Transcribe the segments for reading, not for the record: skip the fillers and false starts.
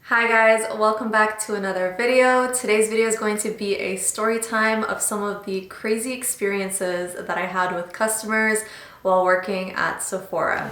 Hi guys, welcome back to another video. Today's video is going to be a story time of some of the crazy experiences that I had with customers while working at Sephora.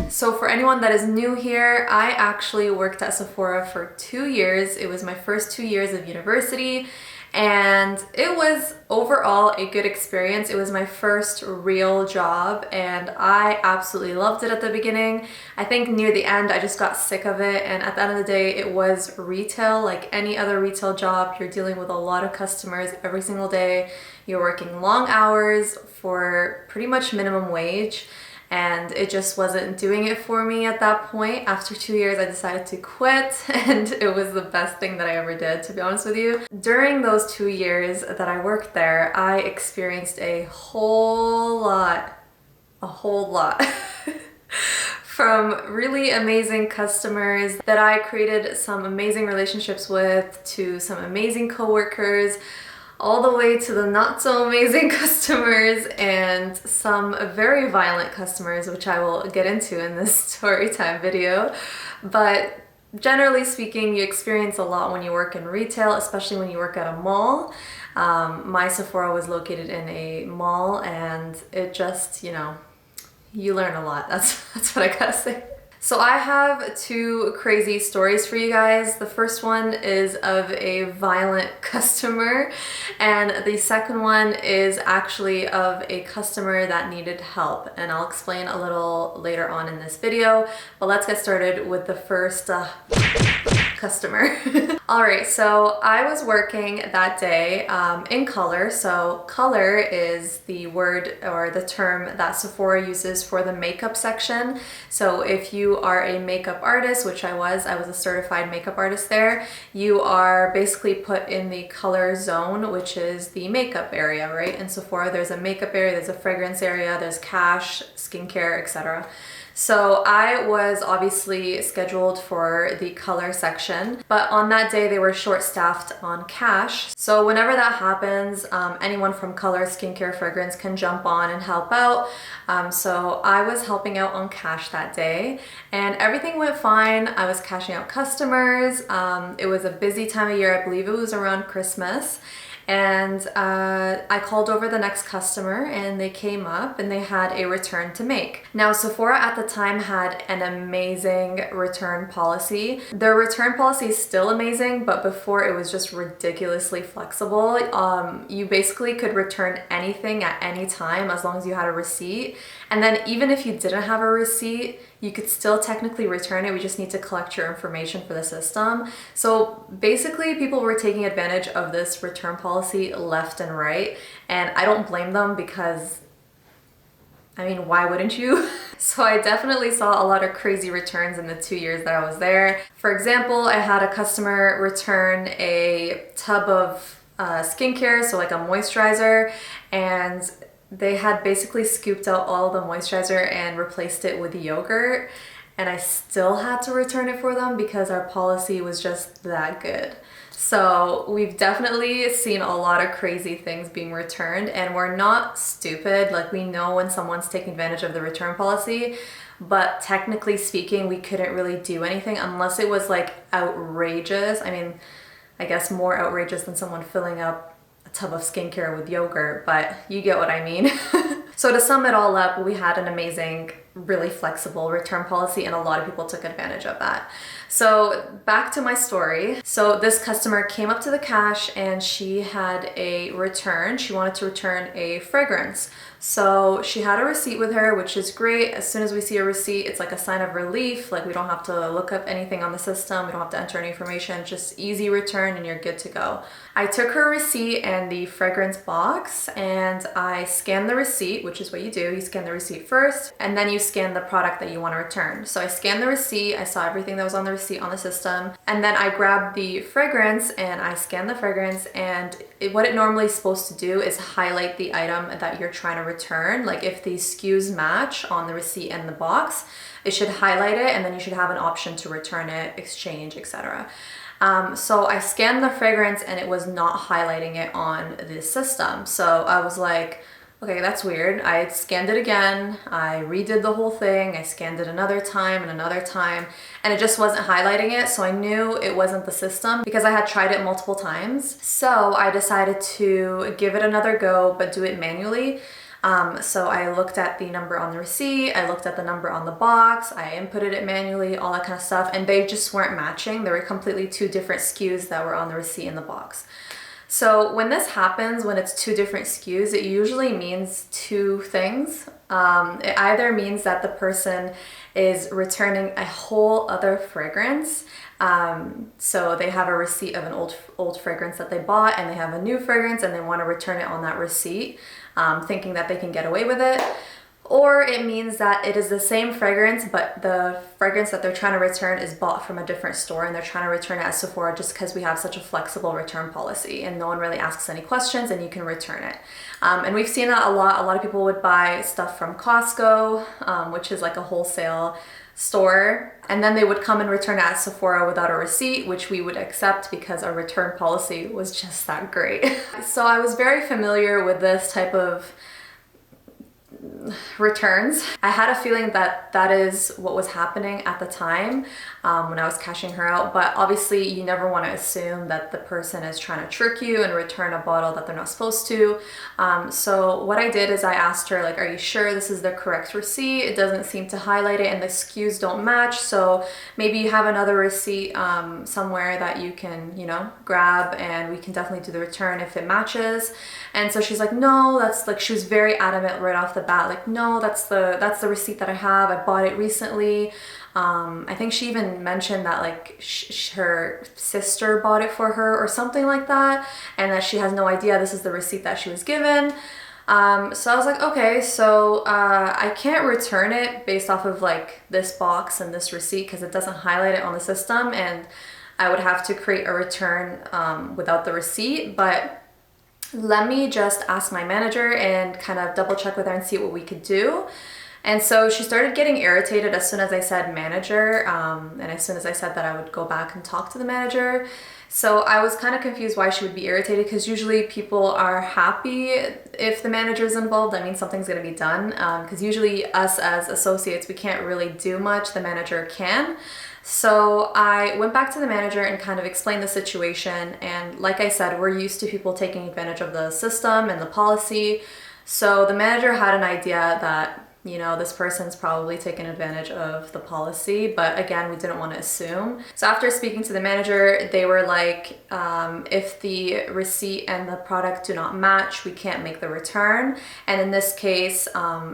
So for anyone that is new here, I actually worked at Sephora for 2 years. It was my first 2 years of university. And it was overall a good experience. It was my first real job and I absolutely loved it at the beginning. I think near the end I just got sick of it, and at the end of the day it was retail. Like any other retail job, you're dealing with a lot of customers every single day. You're working long hours for pretty much minimum wage. And it just wasn't doing it for me at that point. After 2 years, I decided to quit, and it was the best thing that I ever did, to be honest with you. During those 2 years that I worked there, I experienced a whole lot from really amazing customers that I created some amazing relationships with, to some amazing coworkers, all the way to the not so amazing customers and some very violent customers, which I will get into in this story time video. But generally speaking, you experience a lot when you work in retail, especially when you work at a mall. My Sephora was located in a mall, and it just, you learn a lot. That's what I gotta say. So I have two crazy stories for you guys. The first one is of a violent customer, and the second one is actually of a customer that needed help, and I'll explain a little later on in this video. But let's get started with the first customer. Alright, so I was working that day in color. So color is the word or the term that Sephora uses for the makeup section. So if you are a makeup artist, which I was a certified makeup artist there, you are basically put in the color zone, which is the makeup area, right? In Sephora, there's a makeup area, there's a fragrance area, there's cash, skincare, etc. So I was obviously scheduled for the color section, but on that day they were short-staffed on cash. So whenever that happens, anyone from color, skincare, fragrance can jump on and help out. So I was helping out on cash that day, and everything went fine. I was cashing out customers. It was a busy time of year. I believe it was around Christmas. And I called over the next customer, and they came up and they had a return to make. Now, Sephora at the time had an amazing return policy. Their return policy is still amazing, but before it was just ridiculously flexible. You basically could return anything at any time as long as you had a receipt. And then even if you didn't have a receipt, you could still technically return it. We just need to collect your information for the system. So basically people were taking advantage of this return policy left and right. And I don't blame them because, I mean, why wouldn't you? So I definitely saw a lot of crazy returns in the 2 years that I was there. For example, I had a customer return a tub of skincare, so like a moisturizer, and they had basically scooped out all the moisturizer and replaced it with yogurt, and I still had to return it for them because our policy was just that good. So we've definitely seen a lot of crazy things being returned, and we're not stupid. Like, we know when someone's taking advantage of the return policy, but technically speaking, we couldn't really do anything unless it was like outrageous. I mean, I guess more outrageous than someone filling up tub of skincare with yogurt, but you get what I mean. So to sum it all up, we had an amazing, really flexible return policy, and a lot of people took advantage of that. So back to my story. So this customer came up to the cash and she had a return. She wanted to return a fragrance. So she had a receipt with her, which is great. As soon as we see a receipt, it's like a sign of relief. Like, we don't have to look up anything on the system. We don't have to enter any information, just easy return and you're good to go. I took her receipt and the fragrance box, and I scanned the receipt, which is what you do. You scan the receipt first, and then you scan the product that you want to return. So I scanned the receipt, I saw everything that was on the receipt on the system, and then I grabbed the fragrance and I scanned the fragrance, and what it normally is supposed to do is highlight the item that you're trying to return. Like, if the SKUs match on the receipt and the box, it should highlight it, and then you should have an option to return it, exchange, etc. So I scanned the fragrance and it was not highlighting it on the system. So I was like, Okay, that's weird. I scanned it again. I redid the whole thing. I scanned it another time and another time, and it just wasn't highlighting it. So I knew it wasn't the system because I had tried it multiple times. So I decided to give it another go, but do it manually. So I looked at the number on the receipt, I looked at the number on the box, I inputted it manually, all that kind of stuff, and they just weren't matching. There were completely two different SKUs that were on the receipt and the box. So when this happens, when it's two different SKUs, it usually means two things. It either means that the person is returning a whole other fragrance. So they have a receipt of an old fragrance that they bought, and they have a new fragrance and they want to return it on that receipt, thinking that they can get away with it. Or it means that it is the same fragrance, but the fragrance that they're trying to return is bought from a different store, and they're trying to return it at Sephora just because we have such a flexible return policy and no one really asks any questions and you can return it. And we've seen that a lot. A lot of people would buy stuff from Costco, which is like a wholesale store, and then they would come and return it at Sephora without a receipt, which we would accept because our return policy was just that great. So I was very familiar with this type of returns. I had a feeling that that is what was happening at the time when I was cashing her out, but obviously you never want to assume that the person is trying to trick you and return a bottle that they're not supposed to. So what I did is I asked her, like, are you sure this is the correct receipt? It doesn't seem to highlight it and the SKUs don't match, so maybe you have another receipt somewhere that you can, you know, grab and we can definitely do the return if it matches. And so she's like, no, that's like, she was very adamant right off the bat, like, no, that's the receipt that I have. I bought it recently. I think she even mentioned that like her sister bought it for her or something like that, and that she has no idea this is the receipt that she was given. So I was like, okay, so I can't return it based off of like this box and this receipt because it doesn't highlight it on the system, and I would have to create a return without the receipt. But let me just ask my manager and kind of double check with her and see what we could do. And so she started getting irritated as soon as I said manager, and as soon as I said that I would go back and talk to the manager. So I was kind of confused why she would be irritated, because usually people are happy if the manager is involved. I mean, something's going to be done, because usually us as associates, we can't really do much. The manager can. So I went back to the manager and kind of explained the situation. And like I said, we're used to people taking advantage of the system and the policy. So the manager had an idea that, you know, this person's probably taken advantage of the policy, but again, we didn't want to assume. So after speaking to the manager, they were like, if the receipt and the product do not match, we can't make the return. And in this case,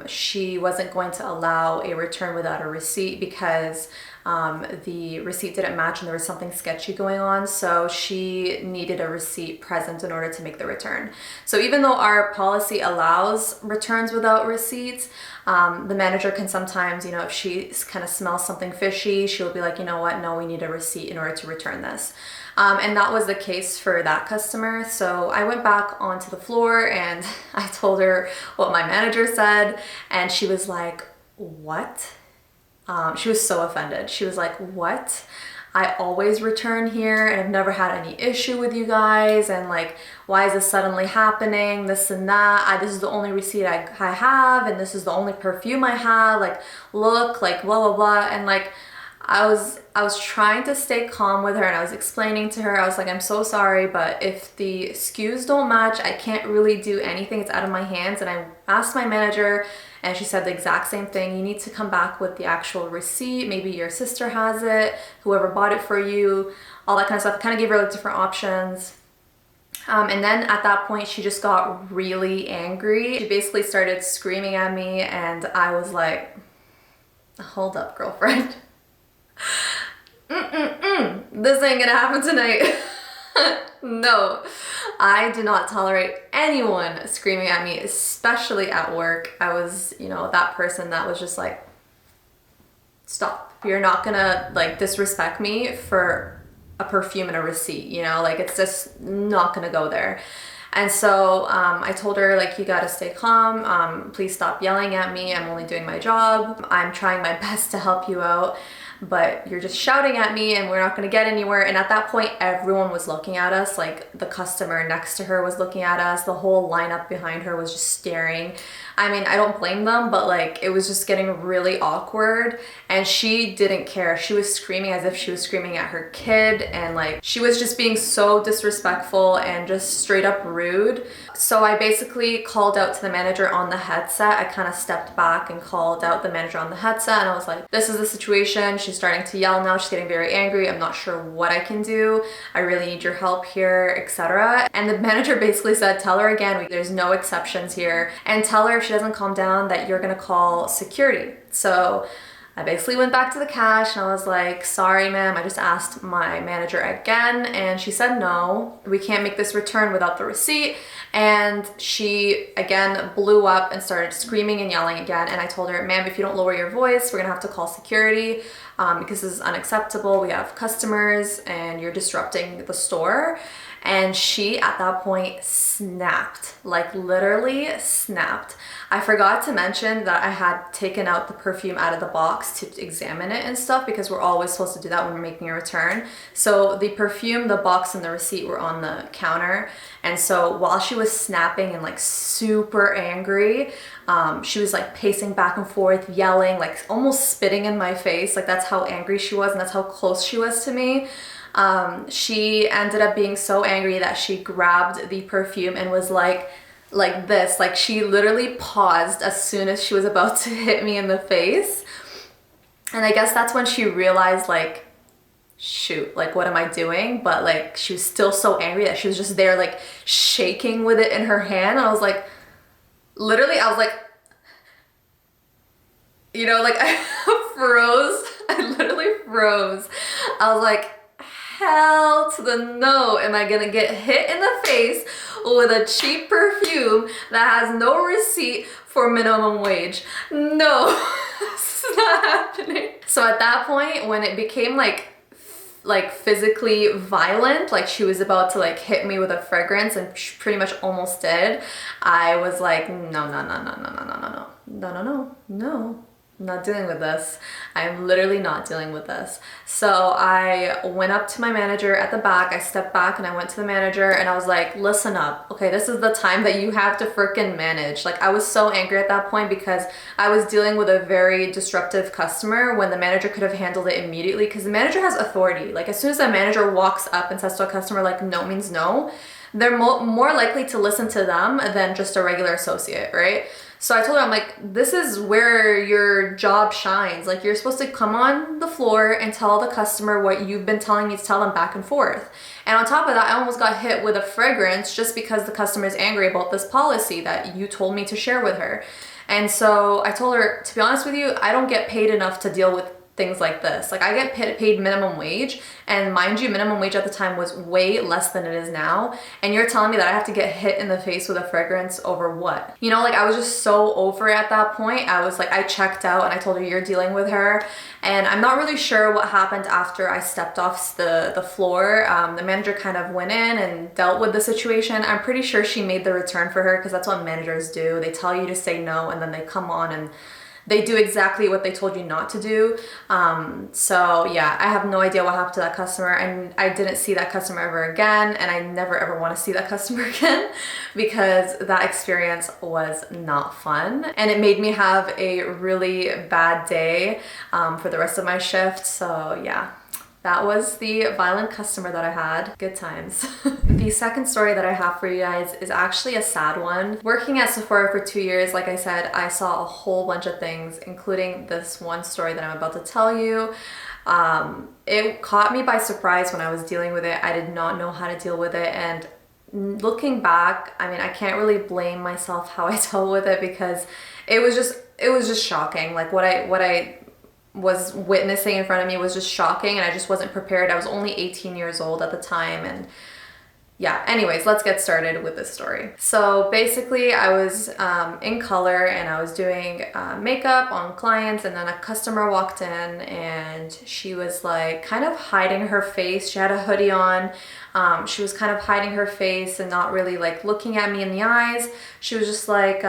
she wasn't going to allow a return without a receipt because the receipt didn't match and there was something sketchy going on, so she needed a receipt present in order to make the return. So even though our policy allows returns without receipts, the manager can sometimes, you know, if she kind of smells something fishy, she'll be like, you know what, no, we need a receipt in order to return this. And that was the case for that customer. So I went back onto the floor and I told her what my manager said, and she was like, what? She was so offended. She was like, what? I always return here and I've never had any issue with you guys, and like, why is this suddenly happening, this and that. This is the only receipt I have, and this is the only perfume I have, like, look, like, blah blah blah. And like, I was trying to stay calm with her, and I was explaining to her, I was like, I'm so sorry, but if the SKUs don't match, I can't really do anything. It's out of my hands. And I asked my manager, and she said the exact same thing. You need to come back with the actual receipt. Maybe your sister has it, whoever bought it for you, all that kind of stuff. Kind of gave her like different options. And then at that point, she just got really angry. She basically started screaming at me, and I was like, hold up, girlfriend. This ain't gonna happen tonight. No, I do not tolerate anyone screaming at me, especially at work. I was, you know, that person that was just like, stop. You're not gonna like disrespect me for a perfume and a receipt, you know, like, it's just not gonna go there. And so I told her, like, you gotta stay calm. Please stop yelling at me. I'm only doing my job. I'm trying my best to help you out, but you're just shouting at me and we're not gonna get anywhere. And at that point, everyone was looking at us. Like, the customer next to her was looking at us. The whole lineup behind her was just staring. I mean, I don't blame them, but like, it was just getting really awkward, and she didn't care. She was screaming as if she was screaming at her kid, and like, she was just being so disrespectful and just straight up rude. So I basically called out to the manager on the headset. I kind of stepped back and called out the manager on the headset, and I was like, this is the situation. She's starting to yell now. She's getting very angry. I'm not sure what I can do. I really need your help here, etc. And the manager basically said, tell her again, there's no exceptions here, and tell her if she doesn't calm down that you're gonna call security. So I basically went back to the cash and I was like, sorry ma'am, I just asked my manager again and she said no, we can't make this return without the receipt. And she again blew up and started screaming and yelling again. And I told her, ma'am, if you don't lower your voice, we're gonna have to call security because this is unacceptable. We have customers and you're disrupting the store. And she, at that point, snapped, like literally snapped. I forgot to mention that I had taken out the perfume out of the box to examine it and stuff, because we're always supposed to do that when we're making a return. So the perfume, the box, and the receipt were on the counter. And so while she was snapping and like super angry, she was like pacing back and forth, yelling, like almost spitting in my face. Like, that's how angry she was and that's how close she was to me. She ended up being so angry that she grabbed the perfume and was like this, like she literally paused as soon as she was about to hit me in the face. And I guess that's when she realized, like, shoot, like, what am I doing? But like, she was still so angry that she was just there like shaking with it in her hand. And I was like, literally, I was like, you know, like, I froze. I literally froze. I was like, hell to the no, am I gonna get hit in the face with a cheap perfume that has no receipt for minimum wage? No, this is not happening. So at that point, when it became like physically violent, like she was about to like hit me with a fragrance, and she pretty much almost did, I was like, no, I'm not dealing with this. I'm literally not dealing with this. So I went up to my manager at the back. I stepped back and I went to the manager and I was like, listen up. Okay, this is the time that you have to frickin' manage. Like, I was so angry at that point because I was dealing with a very disruptive customer when the manager could have handled it immediately, because the manager has authority. Like, as soon as the manager walks up and says to a customer like no means no, they're more likely to listen to them than just a regular associate, right? So I told her, I'm like, this is where your job shines. Like, you're supposed to come on the floor and tell the customer what you've been telling me to tell them back and forth. And on top of that, I almost got hit with a fragrance just because the customer is angry about this policy that you told me to share with her. And so I told her, to be honest with you, I don't get paid enough to deal with things like this. Like, I get paid minimum wage, and mind you, minimum wage at the time was way less than it is now, and you're telling me that I have to get hit in the face with a fragrance over what? You know, like, I was just so over it at that point. I was like, I checked out and I told her, you're dealing with her. And I'm not really sure what happened after I stepped off the floor. The manager kind of went in and dealt with the situation. I'm pretty sure she made the return for her, because that's what managers do. They tell you to say no, and then they come on and they do exactly what they told you not to do. So yeah, I have no idea what happened to that customer, and I didn't see that customer ever again, and I never ever want to see that customer again, because that experience was not fun, and it made me have a really bad day for the rest of my shift. So yeah, that was the violent customer that I had. Good times. The second story that I have for you guys is actually a sad one. Working at Sephora for 2 years, like I said, I saw a whole bunch of things, including this one story that I'm about to tell you. It caught me by surprise when I was dealing with it. I did not know how to deal with it, and looking back, I mean, I can't really blame myself how I dealt with it, because it was just shocking. Like, what I was witnessing in front of me was just shocking, and I just wasn't prepared. I was only 18 years old at the time, and yeah, anyways, let's get started with this story. So basically I was in color and I was doing makeup on clients, and then a customer walked in and she was like kind of hiding her face. She had a hoodie on. She was kind of hiding her face and not really like looking at me in the eyes. She was just like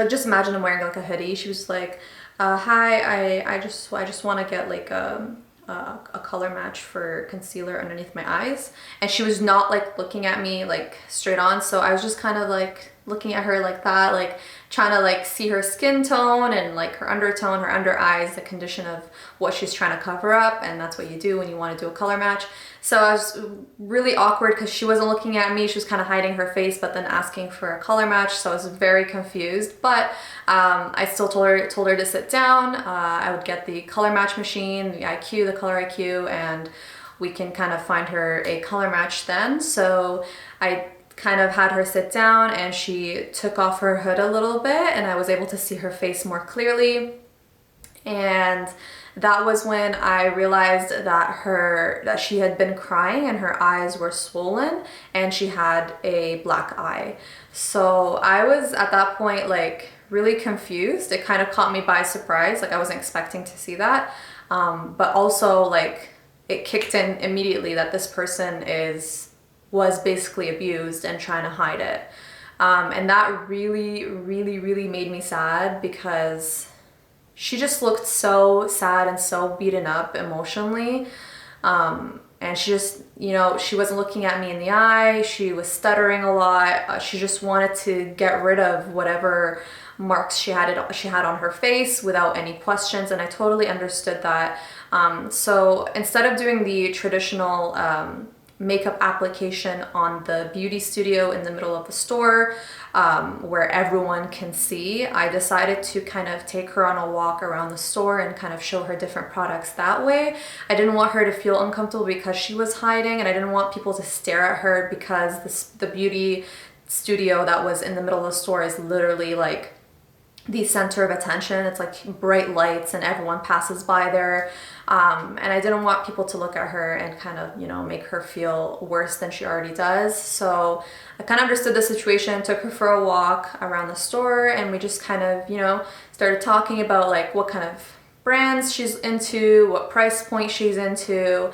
just imagine I'm wearing like a hoodie. She was like, hi, I just want to get like a color match for concealer underneath my eyes. And she was not like looking at me like straight on, so I was just kind of like looking at her like that, like trying to like see her skin tone and like her undertone, her under eyes, the condition of what she's trying to cover up. And that's what you do when you want to do a color match. So I was really awkward because she wasn't looking at me. She was kind of hiding her face, but then asking for a color match. So I was very confused, but I still told her to sit down. I would get the color match machine, the IQ, the color IQ, and we can kind of find her a color match then. So I kind of had her sit down and she took off her hood a little bit and I was able to see her face more clearly. And that was when I realized that she had been crying and her eyes were swollen and she had a black eye. So I was at that point like really confused. It kind of caught me by surprise. Like I wasn't expecting to see that. But also like it kicked in immediately that this person was basically abused and trying to hide it. And that really, really, really made me sad because she just looked so sad and so beaten up emotionally. And she just, she wasn't looking at me in the eye. She was stuttering a lot. She just wanted to get rid of whatever marks she had on her face without any questions. And I totally understood that. So instead of doing the traditional makeup application on the beauty studio in the middle of the store where everyone can see, I decided to kind of take her on a walk around the store and kind of show her different products that way. I didn't want her to feel uncomfortable because she was hiding, and I didn't want people to stare at her because the beauty studio that was in the middle of the store is literally like the center of attention. It's like bright lights and everyone passes by there. And I didn't want people to look at her and kind of, make her feel worse than she already does. So I kind of understood the situation, took her for a walk around the store, and we just kind of, started talking about like what kind of brands she's into, what price point she's into,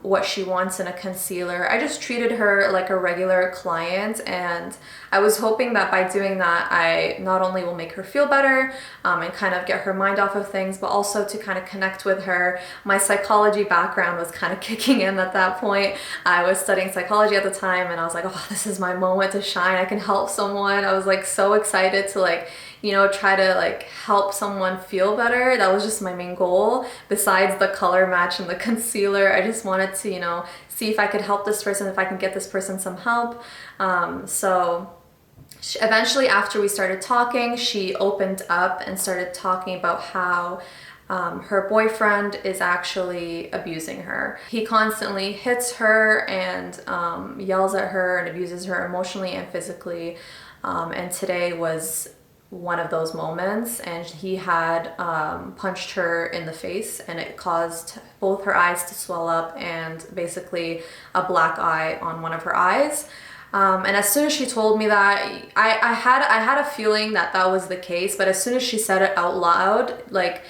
what she wants in a concealer. I just treated her like a regular client, and I was hoping that by doing that, I not only will make her feel better and kind of get her mind off of things, but also to kind of connect with her. My psychology background was kind of kicking in at that point. I was studying psychology at the time, and I was like, oh, this is my moment to shine. I can help someone. I was like so excited to like, try to like help someone feel better. That was just my main goal. Besides the color match and the concealer, I just wanted to, see if I could help this person, if I can get this person some help. So eventually, after we started talking, she opened up and started talking about how her boyfriend is actually abusing her. He constantly hits her and yells at her and abuses her emotionally and physically. And today was one of those moments, and he had punched her in the face, and it caused both her eyes to swell up and basically a black eye on one of her eyes. And as soon as she told me that, I had a feeling that that was the case, but as soon as she said it out loud, like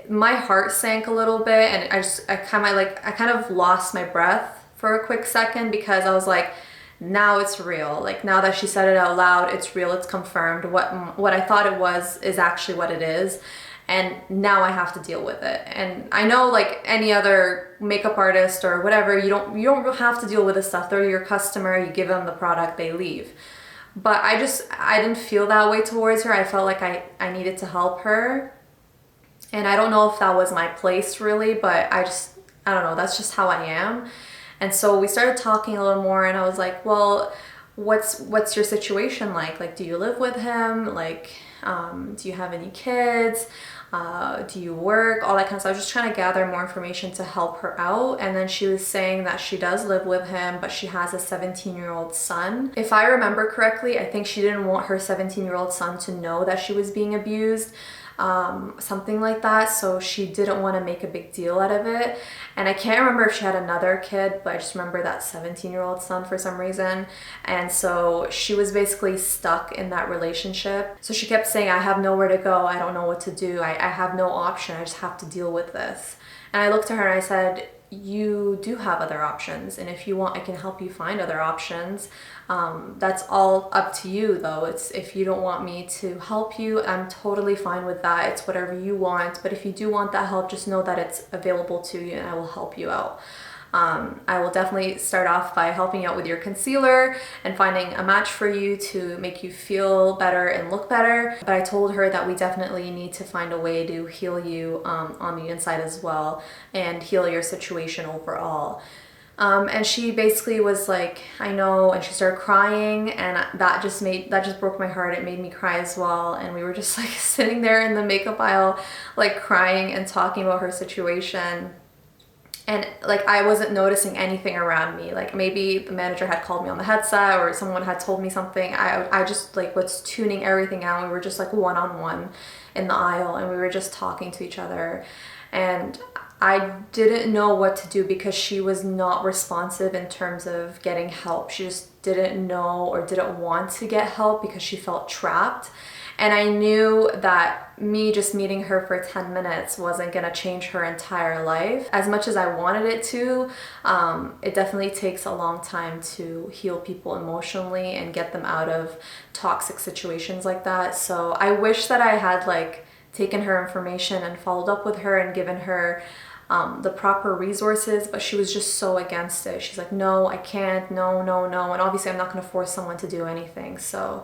my heart sank a little bit, and I kind of lost my breath for a quick second, because I was like, now it's real. Like now that she said it out loud, it's real, it's confirmed. What I thought it was is actually what it is. And now I have to deal with it. And I know like any other makeup artist or whatever, you don't have to deal with this stuff. They're your customer, you give them the product, they leave. But I didn't feel that way towards her. I felt like I needed to help her. And I don't know if that was my place really, but I don't know, that's just how I am. And so we started talking a little more, and I was like, well, what's your situation like? Like, do you live with him? Like, do you have any kids? Do you work? All that kind of stuff. I was just trying to gather more information to help her out. And then she was saying that she does live with him, but she has a 17-year-old son. If I remember correctly, I think she didn't want her 17-year-old son to know that she was being abused. something like that. So she didn't want to make a big deal out of it. And I can't remember if she had another kid, but I just remember that 17-year-old son for some reason. And so she was basically stuck in that relationship. So she kept saying, I have nowhere to go. I don't know what to do. I have no option. I just have to deal with this. And I looked at her and I said, you do have other options, and if you want, I can help you find other options. That's all up to you though. It's, if you don't want me to help you, I'm totally fine with that. It's whatever you want, but if you do want that help, just know that it's available to you and I will help you out. I will definitely start off by helping you out with your concealer and finding a match for you to make you feel better and look better. But I told her that we definitely need to find a way to heal you on the inside as well, and heal your situation overall. And she basically was like, I know, and she started crying, and that just broke my heart. It made me cry as well. And we were just like sitting there in the makeup aisle, like crying and talking about her situation. And like, I wasn't noticing anything around me. Like maybe the manager had called me on the headset or someone had told me something. I just like was tuning everything out. We were just like one-on-one in the aisle, and we were just talking to each other. And I didn't know what to do because she was not responsive in terms of getting help. She just didn't know or didn't want to get help because she felt trapped. And I knew that me just meeting her for 10 minutes wasn't gonna change her entire life. As much as I wanted it to, it definitely takes a long time to heal people emotionally and get them out of toxic situations like that. So I wish that I had like taken her information and followed up with her and given her the proper resources, but she was just so against it. She's like, no, I can't, no, no, no. And obviously I'm not gonna force someone to do anything. So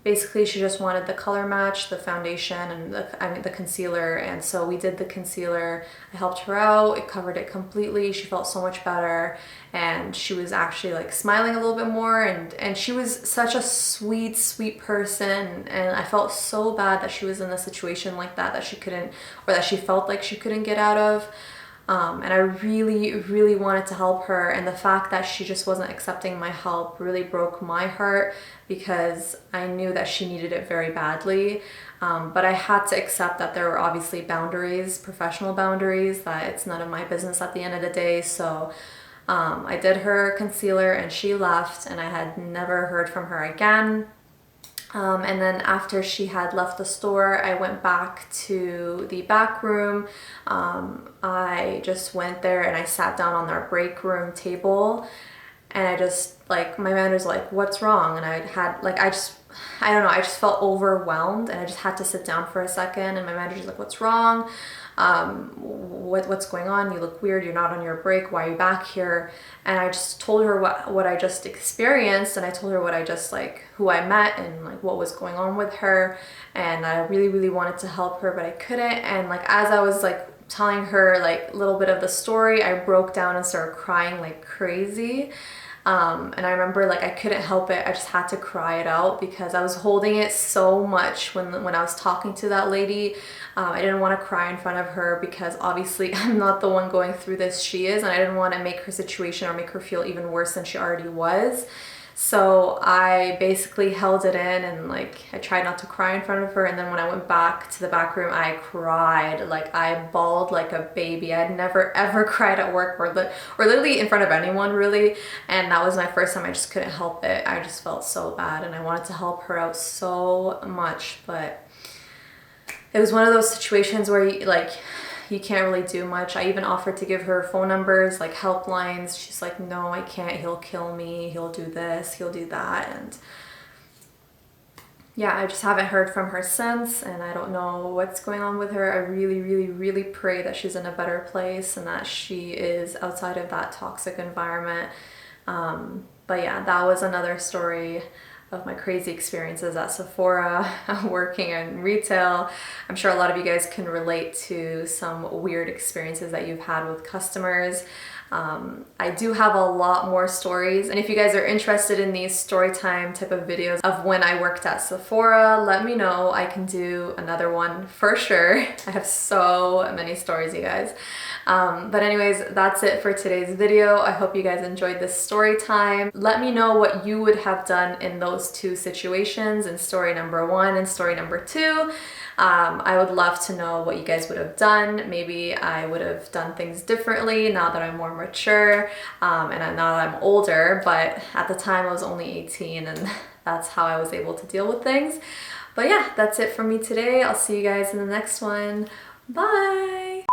basically she just wanted the color match, the foundation, and the concealer. And so we did the concealer. I helped her out. It covered it completely. She felt so much better, and she was actually like smiling a little bit more, and she was such a sweet person. And I felt so bad that she was in a situation like that she couldn't, or that she felt like she couldn't get out of. And I really wanted to help her, and the fact that she just wasn't accepting my help really broke my heart, because I knew that she needed it very badly. But I had to accept that there were obviously boundaries, professional boundaries, that it's none of my business at the end of the day. So I did her concealer and she left, and I had never heard from her again. And then after she had left the store, I went back to the back room. I just went there and I sat down on our break room table, and I just like, my manager's like, what's wrong? And I had like, I don't know, I just felt overwhelmed, and I just had to sit down for a second. And my manager's like, what's wrong? What's going on? You look weird. You're not on your break. Why are you back here? And I just told her what I just experienced, and I told her what I just like, who I met, and like what was going on with her. And I really wanted to help her, but I couldn't. And like, as I was like telling her like a little bit of the story, I broke down and started crying like crazy. And I remember like I couldn't help it. I just had to cry it out because I was holding it so much when I was talking to that lady. I didn't want to cry in front of her because obviously I'm not the one going through this, she is, and I didn't want to make her situation or make her feel even worse than she already was. So I basically held it in, and like I tried not to cry in front of her. And then when I went back to the back room, I cried. Like I bawled like a baby. I'd never ever cried at work or literally in front of anyone really. And that was my first time. I just couldn't help it. I just felt so bad, and I wanted to help her out so much, but it was one of those situations where you can't really do much. I even offered to give her phone numbers, like helplines. She's like, no, I can't. He'll kill me. He'll do this. He'll do that. And yeah, I just haven't heard from her since, and I don't know what's going on with her. I really pray that she's in a better place and that she is outside of that toxic environment. But yeah, that was another story of my crazy experiences at Sephora, working in retail. I'm sure a lot of you guys can relate to some weird experiences that you've had with customers. I do have a lot more stories, and if you guys are interested in these story time type of videos of when I worked at Sephora, let me know. I can do another one for sure. I have so many stories, you guys. But anyways, that's it for today's video. I hope you guys enjoyed this story time. Let me know what you would have done in those two situations, in story number 1 and story number 2. I would love to know what you guys would have done. Maybe I would have done things differently now that I'm more mature, and now that I'm older, but at the time I was only 18 and that's how I was able to deal with things. But yeah, that's it for me today. I'll see you guys in the next one. Bye!